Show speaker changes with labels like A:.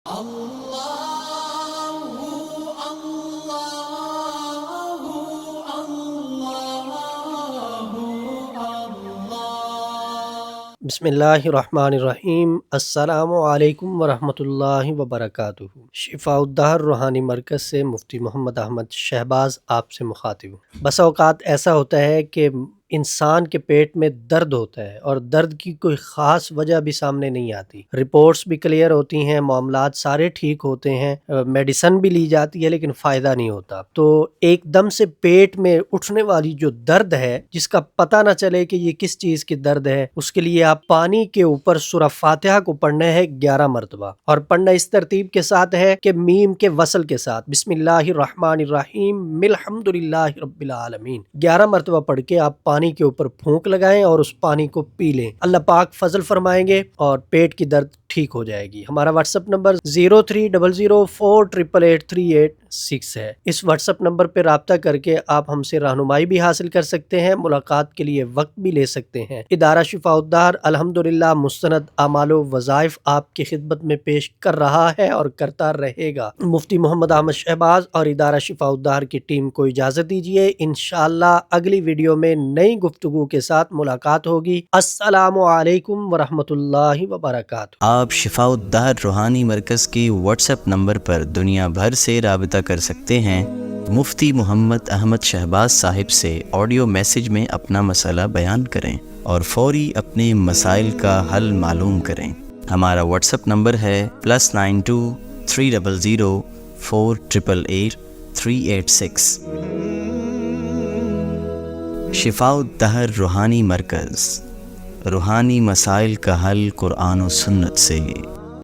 A: بسم اللہ الرحمن الرحیم۔ السلام علیکم ورحمۃ اللہ وبرکاتہ۔ شفاء الدہر روحانی مرکز سے مفتی محمد احمد شہباز آپ سے مخاطب ہوں۔ بسا اوقات ایسا ہوتا ہے کہ انسان کے پیٹ میں درد ہوتا ہے اور درد کی کوئی خاص وجہ بھی سامنے نہیں آتی، رپورٹس بھی کلیئر ہوتی ہیں، معاملات سارے ٹھیک ہوتے ہیں، میڈیسن بھی لی جاتی ہے لیکن فائدہ نہیں ہوتا۔ تو ایک دم سے پیٹ میں اٹھنے والی جو درد ہے جس کا پتہ نہ چلے کہ یہ کس چیز کی درد ہے، اس کے لیے آپ پانی کے اوپر سورہ فاتحہ کو پڑھنا ہے 11 مرتبہ، اور پڑھنا اس ترتیب کے ساتھ ہے کہ میم کے وصل کے ساتھ، بسم اللہ الرحمن الرحیم الحمد للہ رب العالمین 11 مرتبہ پڑھ کے آپ پانی کے اوپر پھونک لگائیں اور اس پانی کو پی لیں۔ اللہ پاک فضل فرمائیں گے اور پیٹ کی درد ٹھیک ہو جائے گی۔ ہمارا واٹس ایپ نمبر 0300488836 ہے۔ اس واٹس ایپ نمبر پہ رابطہ کر کے آپ ہم سے رہنمائی بھی حاصل کر سکتے ہیں، ملاقات کے لیے وقت بھی لے سکتے ہیں۔ ادارہ شفاء الدہر الحمدللہ مستند اعمال و وظائف آپ کی خدمت میں پیش کر رہا ہے اور کرتا رہے گا۔ مفتی محمد احمد شہباز اور ادارہ شفاء الدہر کی ٹیم کو اجازت دیجیے، انشاءاللہ اگلی ویڈیو میں نئی گفتگو کے ساتھ ملاقات ہوگی۔ السلام علیکم ورحمۃ اللہ وبرکاتہ۔
B: آپ شفاء الدہر روحانی مرکز کی واٹس ایپ نمبر پر دنیا بھر سے رابطہ کر سکتے ہیں۔ مفتی محمد احمد شہباز صاحب سے آڈیو میسج میں اپنا مسئلہ بیان کریں اور فوری اپنے مسائل کا حل معلوم کریں۔ ہمارا واٹس ایپ نمبر ہے +92 300 488 386۔ شفاء الدہر روحانی مرکز، روحانی مسائل کا حل قرآن و سنت سے۔